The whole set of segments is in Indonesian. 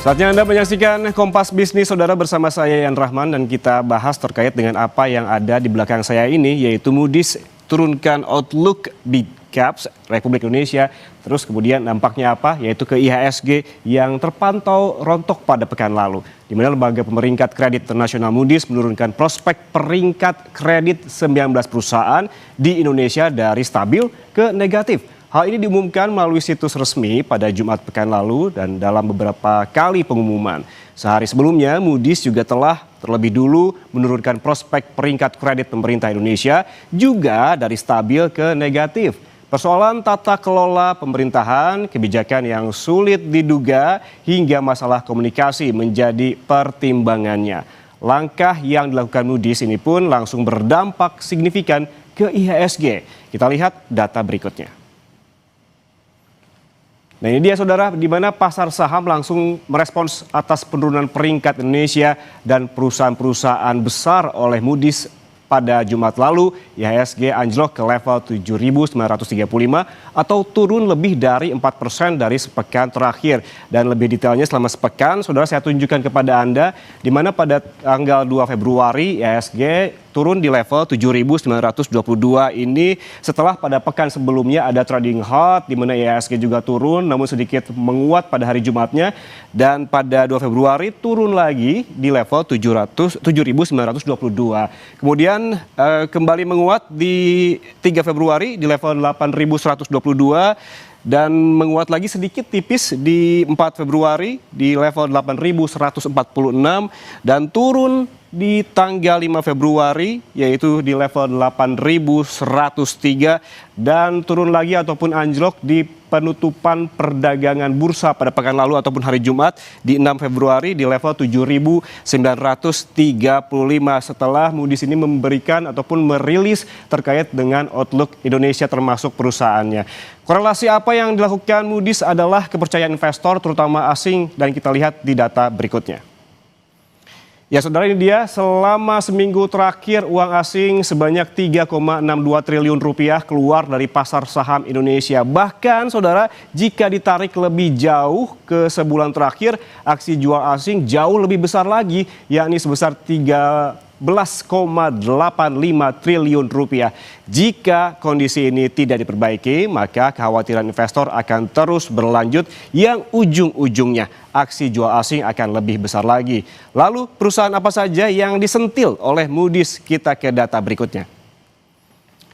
Saatnya Anda menyaksikan Kompas Bisnis Saudara bersama saya Yan Rahman dan kita bahas terkait dengan apa yang ada di belakang saya ini yaitu Moody's turunkan outlook big caps Republik Indonesia. Terus kemudian nampaknya apa? Yaitu ke IHSG yang terpantau rontok pada pekan lalu. Di mana lembaga pemeringkat kredit internasional Moody's menurunkan prospek peringkat kredit 19 perusahaan di Indonesia dari stabil ke negatif. Hal ini diumumkan melalui situs resmi pada Jumat pekan lalu dan dalam beberapa kali pengumuman. Sehari sebelumnya, Moody's juga telah terlebih dulu menurunkan prospek peringkat kredit pemerintah Indonesia juga dari stabil ke negatif. Persoalan tata kelola pemerintahan, kebijakan yang sulit diduga, hingga masalah komunikasi menjadi pertimbangannya. Langkah yang dilakukan Moody's ini pun langsung berdampak signifikan ke IHSG. Kita lihat data berikutnya. Nah ini dia saudara, di mana pasar saham langsung merespons atas penurunan peringkat Indonesia dan perusahaan-perusahaan besar oleh Moody's pada Jumat lalu. IHSG anjlok ke level 7.935 atau turun lebih dari 4% dari sepekan terakhir. Dan lebih detailnya selama sepekan, saudara saya tunjukkan kepada Anda, di mana pada tanggal 2 Februari IHSG turun di level 7.922 ini setelah pada pekan sebelumnya ada trading halt di mana IHSG juga turun namun sedikit menguat pada hari Jumatnya dan pada 2 Februari turun lagi di level 7.922. Kemudian kembali menguat di 3 Februari di level 8.122 dan menguat lagi sedikit tipis di 4 Februari di level 8.146 dan turun di tanggal 5 Februari yaitu di level 8.103 dan turun lagi ataupun anjlok di penutupan perdagangan bursa pada pekan lalu ataupun hari Jumat di 6 Februari di level 7.935 setelah Moody's ini memberikan ataupun merilis terkait dengan outlook Indonesia termasuk perusahaannya. Korelasi apa yang dilakukan Moody's adalah kepercayaan investor terutama asing dan kita lihat di data berikutnya. Ya saudara, ini dia selama seminggu terakhir uang asing sebanyak 3,62 triliun rupiah keluar dari pasar saham Indonesia. Bahkan saudara, jika ditarik lebih jauh ke sebulan terakhir, aksi jual asing jauh lebih besar lagi, yakni sebesar 13,85 triliun rupiah. Jika kondisi ini tidak diperbaiki, maka kekhawatiran investor akan terus berlanjut yang ujung-ujungnya aksi jual asing akan lebih besar lagi. Lalu perusahaan apa saja yang disentil oleh Moody's? Kita ke data berikutnya.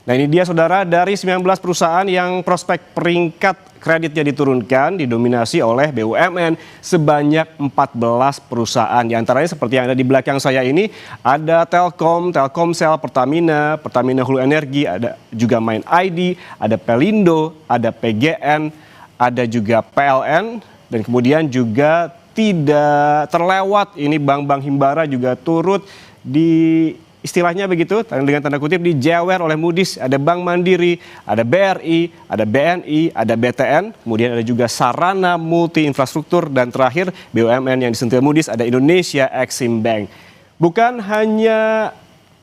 Nah ini dia saudara, dari 19 perusahaan yang prospek peringkat kreditnya diturunkan didominasi oleh BUMN sebanyak 14 perusahaan. Di antaranya seperti yang ada di belakang saya ini ada Telkom, Telkomsel, Pertamina, Pertamina Hulu Energi, ada juga Main ID, ada Pelindo, ada PGN, ada juga PLN dan kemudian juga tidak terlewat ini bank-bank himbara juga turut di istilahnya begitu, dengan tanda kutip dijewer oleh Moody's. Ada Bank Mandiri, ada BRI, ada BNI, ada BTN, kemudian ada juga Sarana Multi Infrastruktur, dan terakhir BUMN yang disentil Moody's ada Indonesia Exim Bank. Bukan hanya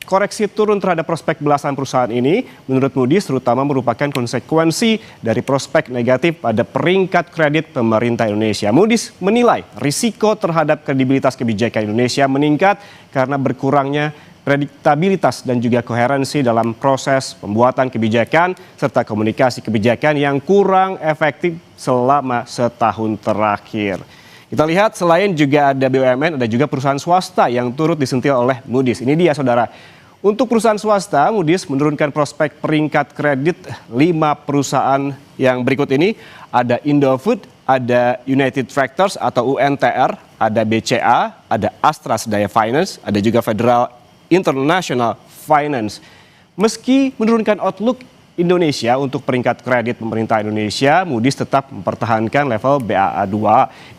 koreksi turun terhadap prospek belasan perusahaan ini, menurut Moody's terutama merupakan konsekuensi dari prospek negatif pada peringkat kredit pemerintah Indonesia. Moody's menilai risiko terhadap kredibilitas kebijakan Indonesia meningkat karena berkurangnya prediktabilitas dan juga koherensi dalam proses pembuatan kebijakan serta komunikasi kebijakan yang kurang efektif selama setahun terakhir. Kita lihat selain juga ada BUMN, ada juga perusahaan swasta yang turut disentil oleh Moody's. Ini dia saudara. Untuk perusahaan swasta, Moody's menurunkan prospek peringkat kredit 5 perusahaan yang berikut ini. Ada Indofood, ada United Tractors atau UNTR, ada BCA, ada Astra Sedaya Finance, ada juga Federal International Finance. Meski menurunkan outlook Indonesia untuk peringkat kredit pemerintah Indonesia, Moody's tetap mempertahankan level Baa2.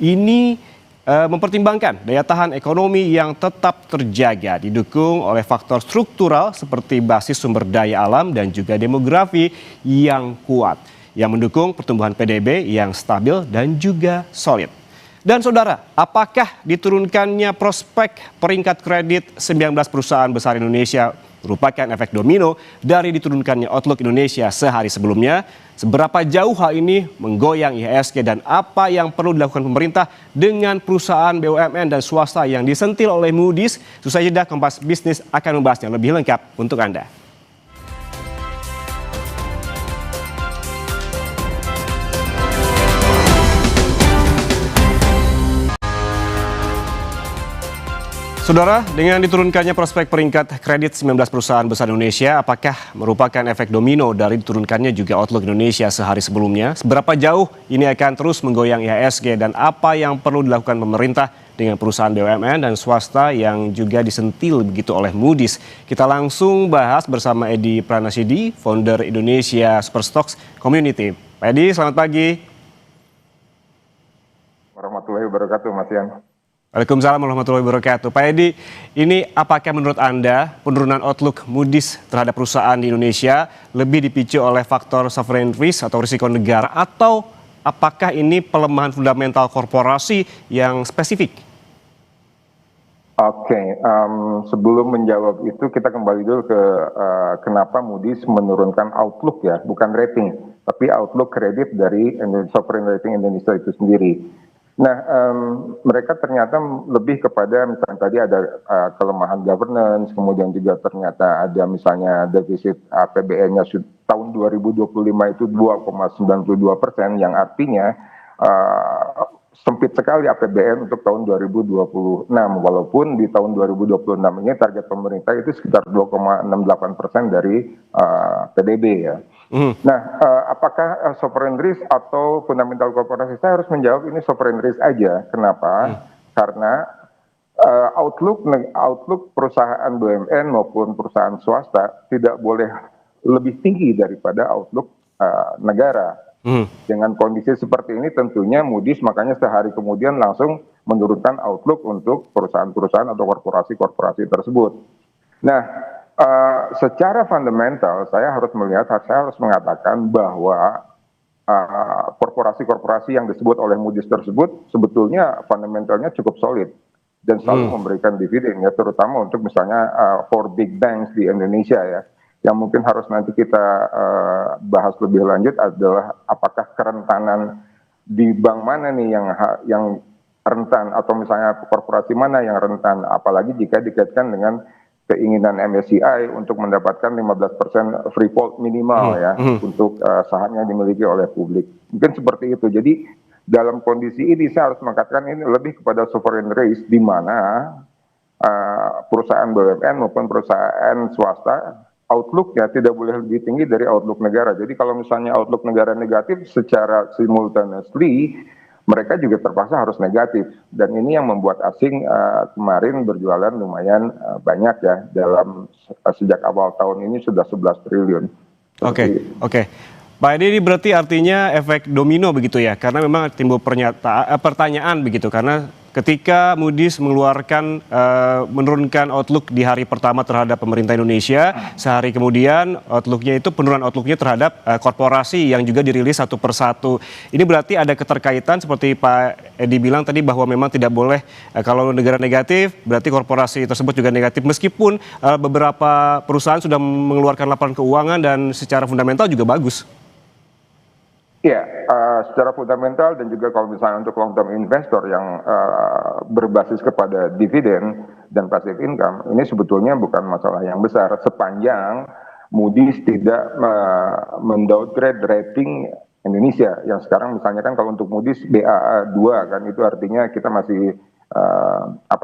Ini mempertimbangkan daya tahan ekonomi yang tetap terjaga, didukung oleh faktor struktural seperti basis sumber daya alam dan juga demografi yang kuat, yang mendukung pertumbuhan PDB yang stabil dan juga solid. Dan saudara, apakah diturunkannya prospek peringkat kredit 19 perusahaan besar Indonesia merupakan efek domino dari diturunkannya outlook Indonesia sehari sebelumnya. Seberapa jauh hal ini menggoyang IHSG dan apa yang perlu dilakukan pemerintah dengan perusahaan BUMN dan swasta yang disentil oleh Moody's? Usai jeda, Kompas Bisnis akan membahasnya lebih lengkap untuk Anda. Saudara, dengan diturunkannya prospek peringkat kredit 19 perusahaan besar Indonesia, apakah merupakan efek domino dari diturunkannya juga outlook Indonesia sehari sebelumnya? Seberapa jauh ini akan terus menggoyang IHSG dan apa yang perlu dilakukan pemerintah dengan perusahaan BUMN dan swasta yang juga disentil begitu oleh Moody's? Kita langsung bahas bersama Edi Pranasidi, founder Indonesia Superstocks Community. Pak Edi, selamat pagi. Warahmatullahi wabarakatuh, Mas Yan. Waalaikumsalam warahmatullahi wabarakatuh. Pak Edi, ini apakah menurut Anda penurunan outlook Moody's terhadap perusahaan di Indonesia lebih dipicu oleh faktor sovereign risk atau risiko negara, atau apakah ini pelemahan fundamental korporasi yang spesifik? Oke, sebelum menjawab itu kita kembali dulu ke kenapa Moody's menurunkan outlook ya, bukan rating, tapi outlook kredit dari sovereign rating Indonesia itu sendiri. Nah, mereka ternyata lebih kepada misalnya tadi ada kelemahan governance, kemudian juga ternyata ada misalnya defisit APBN-nya tahun 2025 itu 2,92%, yang artinya sempit sekali APBN untuk tahun 2026, walaupun di tahun 2026 ini target pemerintah itu sekitar 2,68% dari PDB ya. Nah, apakah sovereign risk atau fundamental korporasi? Saya harus menjawab ini sovereign risk aja. Kenapa? Karena outlook perusahaan BUMN maupun perusahaan swasta tidak boleh lebih tinggi daripada outlook negara. Dengan kondisi seperti ini tentunya Moody's makanya sehari kemudian langsung menurunkan outlook untuk perusahaan-perusahaan atau korporasi-korporasi tersebut. Nah, secara fundamental saya harus mengatakan bahwa korporasi-korporasi yang disebut oleh Moody's tersebut sebetulnya fundamentalnya cukup solid dan selalu memberikan dividen ya, terutama untuk misalnya for big banks di Indonesia ya. Yang mungkin harus nanti kita bahas lebih lanjut adalah apakah kerentanan di bank mana nih yang rentan, atau misalnya korporasi mana yang rentan, apalagi jika dikaitkan dengan keinginan MSCI untuk mendapatkan 15% free float minimal ya untuk saham yang dimiliki oleh publik. Mungkin seperti itu. Jadi dalam kondisi ini saya harus mengatakan ini lebih kepada sovereign risk, di mana perusahaan BUMN maupun perusahaan swasta outlooknya tidak boleh lebih tinggi dari outlook negara. Jadi kalau misalnya outlook negara negatif, secara simultaneously mereka juga terpaksa harus negatif, dan ini yang membuat asing kemarin berjualan lumayan banyak ya, dalam sejak awal tahun ini sudah 11 triliun. Oke. Pak Edi, ini berarti artinya efek domino begitu ya, karena memang timbul pertanyaan begitu, karena ketika Moody's menurunkan outlook di hari pertama terhadap pemerintah Indonesia, sehari kemudian penurunan outlooknya terhadap korporasi yang juga dirilis satu persatu. Ini berarti ada keterkaitan seperti Pak Edi bilang tadi, bahwa memang tidak boleh kalau negara negatif berarti korporasi tersebut juga negatif, meskipun beberapa perusahaan sudah mengeluarkan laporan keuangan dan secara fundamental juga bagus. Ya, secara fundamental dan juga kalau misalnya untuk long term investor yang berbasis kepada dividen dan passive income, ini sebetulnya bukan masalah yang besar sepanjang Moody's tidak mendowngrade rating Indonesia. Yang sekarang misalnya kan kalau untuk Moody's Baa2 kan, itu artinya kita masih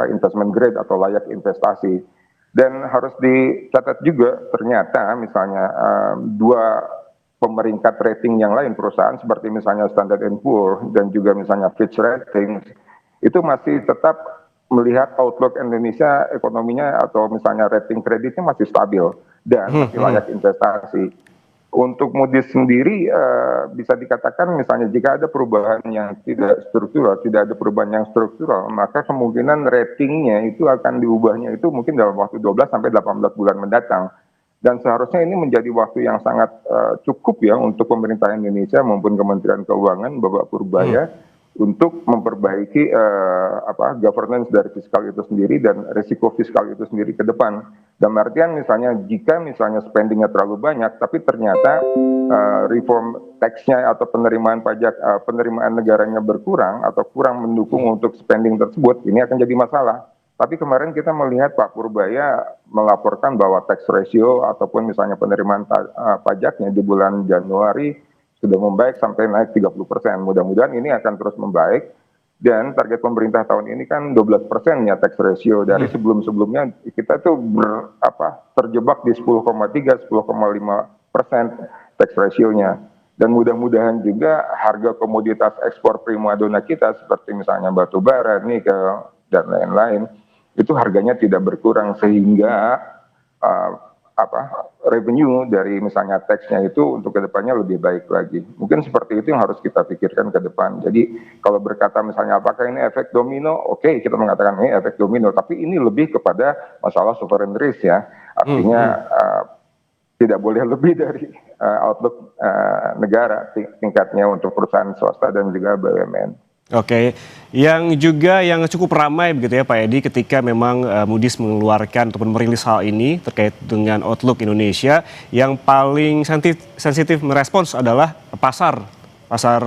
investment grade atau layak investasi. Dan harus dicatat juga ternyata misalnya dua pemeringkat rating yang lain perusahaan seperti misalnya Standard & Poor's dan juga misalnya Fitch Ratings itu masih tetap melihat outlook Indonesia ekonominya atau misalnya rating kreditnya masih stabil dan masih layak investasi. Untuk Moody's sendiri bisa dikatakan misalnya jika ada perubahan yang tidak struktural, maka kemungkinan ratingnya itu akan diubahnya itu mungkin dalam waktu 12 sampai 18 bulan mendatang. Dan seharusnya ini menjadi waktu yang sangat cukup ya untuk pemerintah Indonesia maupun Kementerian Keuangan, Bapak Purbaya, untuk memperbaiki governance dari fiskal itu sendiri dan risiko fiskal itu sendiri ke depan. Dalam artian misalnya jika misalnya spendingnya terlalu banyak, tapi ternyata reform tax-nya atau penerimaan pajak, penerimaan negaranya berkurang atau kurang mendukung untuk spending tersebut, ini akan jadi masalah. Tapi kemarin kita melihat Pak Purbaya melaporkan bahwa tax ratio ataupun misalnya penerimaan pajaknya di bulan Januari sudah membaik sampai naik 30%. Mudah-mudahan ini akan terus membaik. Dan target pemerintah tahun ini kan 12% ya tax ratio. Dari sebelum-sebelumnya kita tuh terjebak di 10,3, 10,5% tax ratio-nya. Dan mudah-mudahan juga harga komoditas ekspor primadona kita seperti misalnya batu bara, nikel, dan lain-lain, itu harganya tidak berkurang sehingga revenue dari misalnya tax-nya itu untuk kedepannya lebih baik lagi. Mungkin seperti itu yang harus kita pikirkan ke depan. Jadi kalau berkata misalnya apakah ini efek domino, oke, kita mengatakan ini efek domino, tapi ini lebih kepada masalah sovereign risk ya. Artinya tidak boleh lebih dari outlook negara tingkatnya untuk perusahaan swasta dan juga BUMN. Oke, yang cukup ramai begitu ya Pak Edi ketika memang Moody's mengeluarkan ataupun merilis hal ini terkait dengan outlook Indonesia, yang paling sensitif merespons adalah pasar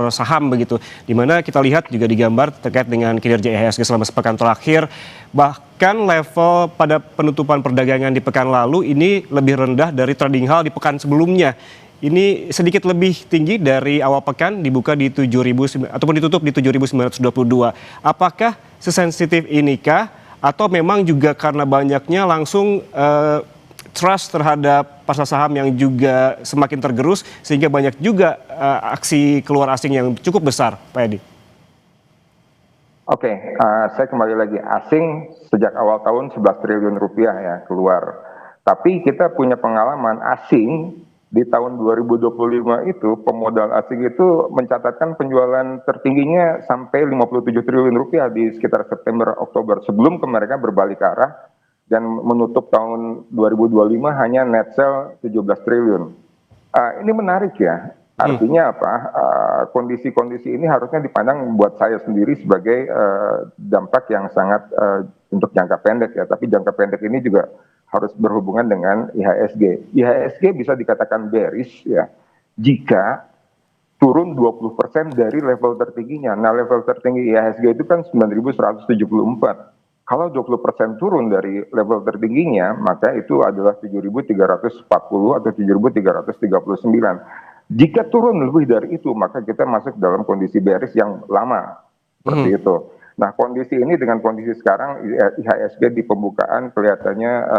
saham begitu, di mana kita lihat juga digambar terkait dengan kinerja IHSG selama sepekan terakhir, bahkan level pada penutupan perdagangan di pekan lalu ini lebih rendah dari trading hal di pekan sebelumnya. Ini sedikit lebih tinggi dari awal pekan, dibuka di 7.000 ataupun ditutup di 7.922. Apakah sesensitif inikah atau memang juga karena banyaknya langsung trust terhadap pasar saham yang juga semakin tergerus sehingga banyak juga aksi keluar asing yang cukup besar, Pak Edi? Oke, saya kembali lagi, asing sejak awal tahun 11 triliun rupiah ya keluar. Tapi kita punya pengalaman asing di tahun 2025 itu pemodal asing itu mencatatkan penjualan tertingginya sampai 57 triliun rupiah di sekitar September Oktober sebelum mereka berbalik arah dan menutup tahun 2025 hanya net sell 17 triliun. Ini menarik ya. Artinya apa? Kondisi-kondisi ini harusnya dipandang buat saya sendiri sebagai dampak yang sangat untuk jangka pendek ya. Tapi jangka pendek ini juga harus berhubungan dengan IHSG. IHSG bisa dikatakan bearish ya jika turun 20% dari level tertingginya. Nah, level tertinggi IHSG itu kan 9.174. Kalau 20% turun dari level tertingginya, maka itu adalah 7.340 atau 7.339. Jika turun lebih dari itu, maka kita masuk dalam kondisi bearish yang lama. Seperti itu. Nah, kondisi ini dengan kondisi sekarang IHSG di pembukaan kelihatannya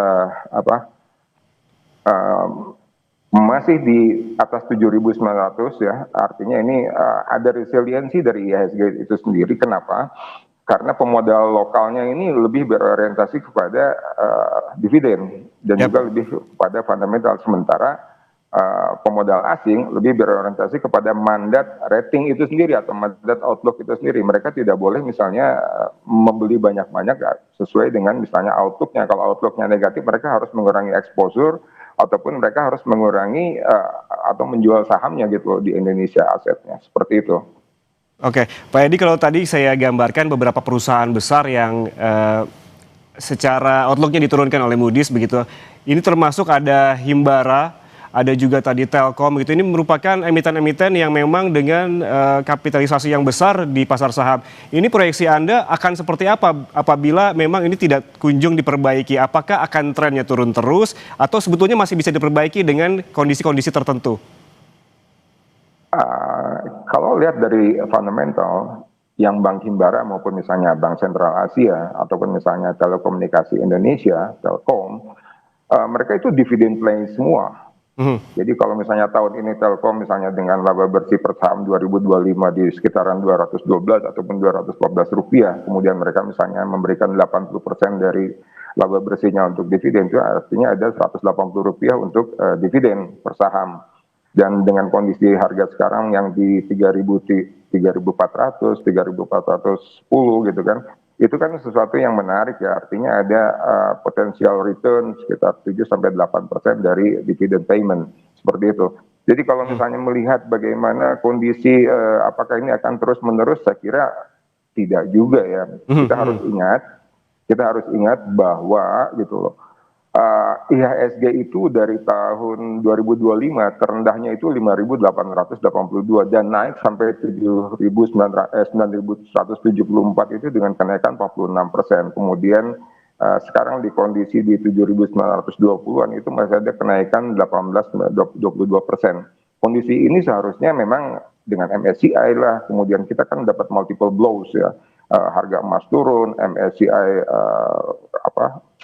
masih di atas 7.900 ya. Artinya ini ada resiliensi dari IHSG itu sendiri. Kenapa? Karena pemodal lokalnya ini lebih berorientasi kepada dividen dan juga lebih kepada fundamental, sementara pemodal asing lebih berorientasi kepada mandat rating itu sendiri atau mandat outlook itu sendiri. Mereka tidak boleh misalnya membeli banyak-banyak sesuai dengan misalnya outlooknya. Kalau outlooknya negatif, mereka harus mengurangi exposure ataupun mereka harus mengurangi atau menjual sahamnya gitu di Indonesia asetnya. Seperti itu. Oke, Pak Edi, kalau tadi saya gambarkan beberapa perusahaan besar yang secara outlooknya diturunkan oleh Moody's begitu. Ini termasuk ada Himbara, ada juga tadi Telkom gitu. Ini merupakan emiten-emiten yang memang dengan kapitalisasi yang besar di pasar saham. Ini proyeksi Anda akan seperti apa apabila memang ini tidak kunjung diperbaiki? Apakah akan trennya turun terus atau sebetulnya masih bisa diperbaiki dengan kondisi-kondisi tertentu? Kalau lihat dari fundamental yang Bank Himbara maupun misalnya Bank Sentral Asia ataupun misalnya Telekomunikasi Indonesia, Telkom, mereka itu dividen play semua. Jadi kalau misalnya tahun ini Telkom misalnya dengan laba bersih per saham 2025 di sekitaran 212 ataupun 214 rupiah, kemudian mereka misalnya memberikan 80% dari laba bersihnya untuk dividen, itu artinya ada 180 rupiah untuk dividen per saham. Dan dengan kondisi harga sekarang yang di 3.400, 3.410 gitu kan, itu kan sesuatu yang menarik ya, artinya ada potensial return sekitar 7-8% dari dividend payment, seperti itu. Jadi kalau misalnya melihat bagaimana kondisi apakah ini akan terus menerus, saya kira tidak juga ya. Kita harus ingat bahwa gitu loh, IHSG itu dari tahun 2025 terendahnya itu 5.882 dan naik sampai 9.174 itu dengan kenaikan 46%. Kemudian sekarang di kondisi di 7.920-an itu masih ada kenaikan 22%. Kondisi ini seharusnya memang dengan MSCI lah, kemudian kita kan dapat multiple blows ya. Harga emas turun, MSCI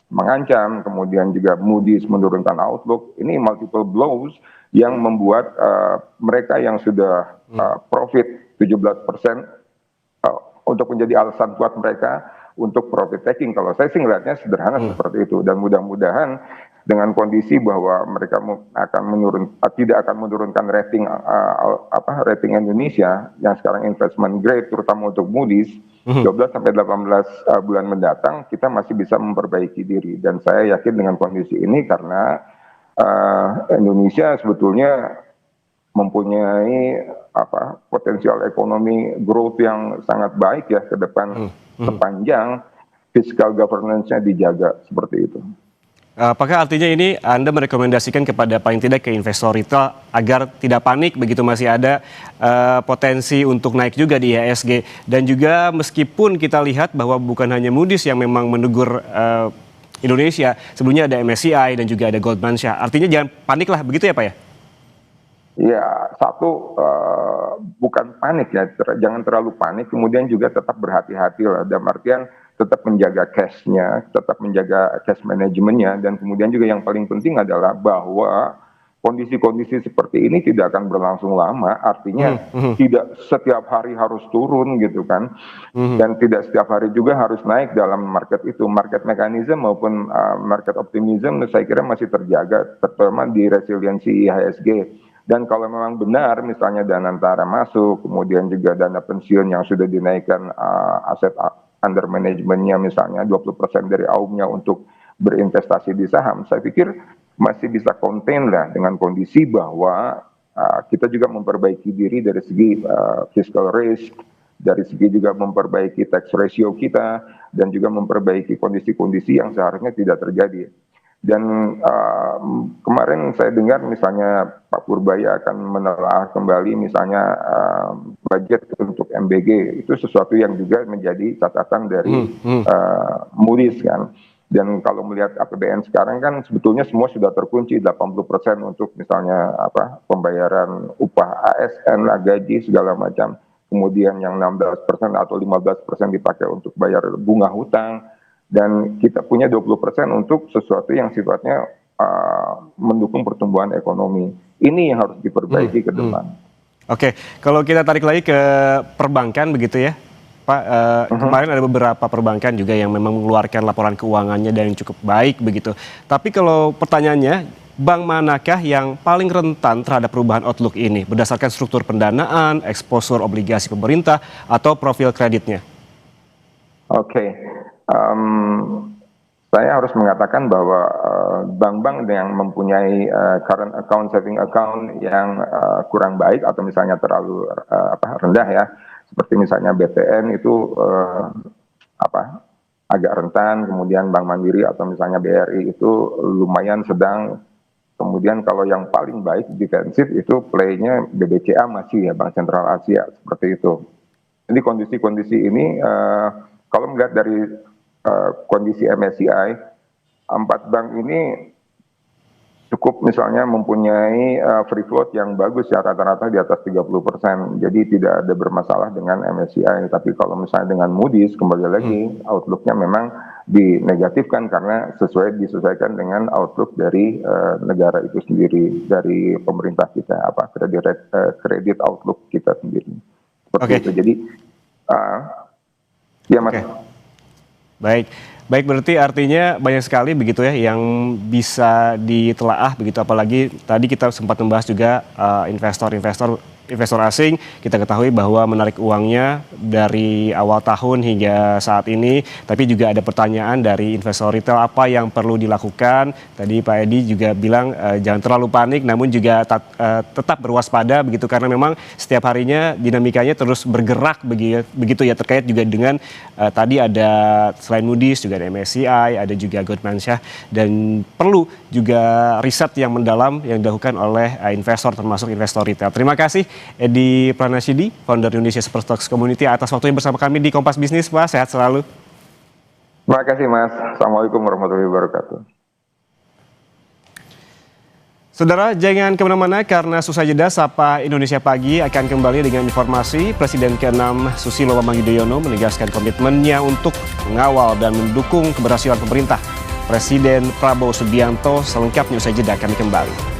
mengancam, kemudian juga Moody's menurunkan outlook. Ini multiple blows yang membuat mereka yang sudah profit 17% untuk menjadi alasan kuat mereka untuk profit taking. Kalau saya sih ngelihatnya sederhana seperti itu, dan mudah-mudahan dengan kondisi bahwa mereka tidak akan menurunkan rating rating Indonesia yang sekarang investment grade terutama untuk Moody's 12 sampai 18 bulan mendatang kita masih bisa memperbaiki diri, dan saya yakin dengan kondisi ini karena Indonesia sebetulnya mempunyai potensial ekonomi growth yang sangat baik ya ke depan sepanjang fiscal governance-nya dijaga seperti itu. Apakah artinya ini Anda merekomendasikan kepada paling tidak ke investor retail agar tidak panik begitu masih ada potensi untuk naik juga di IHSG, dan juga meskipun kita lihat bahwa bukan hanya Moody's yang memang menegur Indonesia, sebelumnya ada MSCI dan juga ada Goldman Sachs. Artinya jangan panik lah begitu ya Pak ya? Ya, satu bukan panik ya, jangan terlalu panik, kemudian juga tetap berhati-hati lah, dalam artian tetap menjaga cash-nya, tetap menjaga cash manajemennya, dan kemudian juga yang paling penting adalah bahwa kondisi-kondisi seperti ini tidak akan berlangsung lama, artinya tidak setiap hari harus turun gitu kan, dan tidak setiap hari juga harus naik dalam market itu. Market mechanism maupun market optimism saya kira masih terjaga, terutama di resiliensi IHSG. Dan kalau memang benar misalnya dana antara masuk, kemudian juga dana pensiun yang sudah dinaikkan aset under manajemennya misalnya 20% dari AUM-nya untuk berinvestasi di saham, saya pikir masih bisa contain lah dengan kondisi bahwa kita juga memperbaiki diri dari segi fiscal risk, dari segi juga memperbaiki tax ratio kita, dan juga memperbaiki kondisi-kondisi yang seharusnya tidak terjadi. Dan kemarin saya dengar misalnya Pak Purbaya akan menelaah kembali misalnya budget untuk MBG, itu sesuatu yang juga menjadi catatan dari Moody's kan. Dan kalau melihat APBN sekarang kan sebetulnya semua sudah terkunci 80% untuk misalnya pembayaran upah ASN lah, gaji segala macam. Kemudian yang 16% atau 15% dipakai untuk bayar bunga hutang. Dan kita punya 20% untuk sesuatu yang sifatnya mendukung pertumbuhan ekonomi. Ini yang harus diperbaiki ke depan. Oke, kalau kita tarik lagi ke perbankan begitu ya, Pak. Kemarin ada beberapa perbankan juga yang memang mengeluarkan laporan keuangannya dan yang cukup baik begitu. Tapi kalau pertanyaannya, bank manakah yang paling rentan terhadap perubahan outlook ini berdasarkan struktur pendanaan, eksposur obligasi pemerintah, atau profil kreditnya? Oke. Saya harus mengatakan bahwa bank-bank yang mempunyai current account, saving account yang kurang baik atau misalnya terlalu rendah ya, seperti misalnya BTN itu agak rentan, kemudian Bank Mandiri atau misalnya BRI itu lumayan sedang, kemudian kalau yang paling baik defensif itu play-nya BBCA masih ya, Bank Sentral Asia, seperti itu. Jadi kondisi-kondisi ini kalau melihat dari kondisi MSCI, 4 bank ini cukup misalnya mempunyai free float yang bagus ya, rata-rata di atas 30%. Jadi tidak ada bermasalah dengan MSCI. Tapi kalau misalnya dengan Moody's, kembali lagi outlook-nya memang dinegatifkan karena disesuaikan dengan outlook dari negara itu sendiri, dari pemerintah kita, kredit outlook kita sendiri. Seperti itu. Jadi ya Mas. Baik, berarti artinya banyak sekali begitu ya yang bisa ditelaah begitu, apalagi tadi kita sempat membahas juga investor-investor investor asing. Kita ketahui bahwa menarik uangnya dari awal tahun hingga saat ini, tapi juga ada pertanyaan dari investor retail apa yang perlu dilakukan. Tadi Pak Edi juga bilang jangan terlalu panik, namun juga tetap berwaspada begitu, karena memang setiap harinya dinamikanya terus bergerak begitu ya, terkait juga dengan tadi ada selain Moody's juga ada MSCI, ada juga Goldman Sachs, dan perlu juga riset yang mendalam yang dilakukan oleh investor termasuk investor retail. Terima kasih Edi Pranashidi, founder Indonesia Superstocks Community, atas waktunya bersama kami di Kompas Bisnis, Pak. Sehat selalu. Terima kasih, Mas. Assalamualaikum warahmatullahi wabarakatuh. Saudara, jangan kemana-mana karena susah jeda Sapa Indonesia Pagi akan kembali dengan informasi. Presiden ke-6 Susilo Bambang Yudhoyono menegaskan komitmennya untuk mengawal dan mendukung keberhasilan pemerintah. Presiden Prabowo Subianto selengkapnya usai jeda, kami kembali.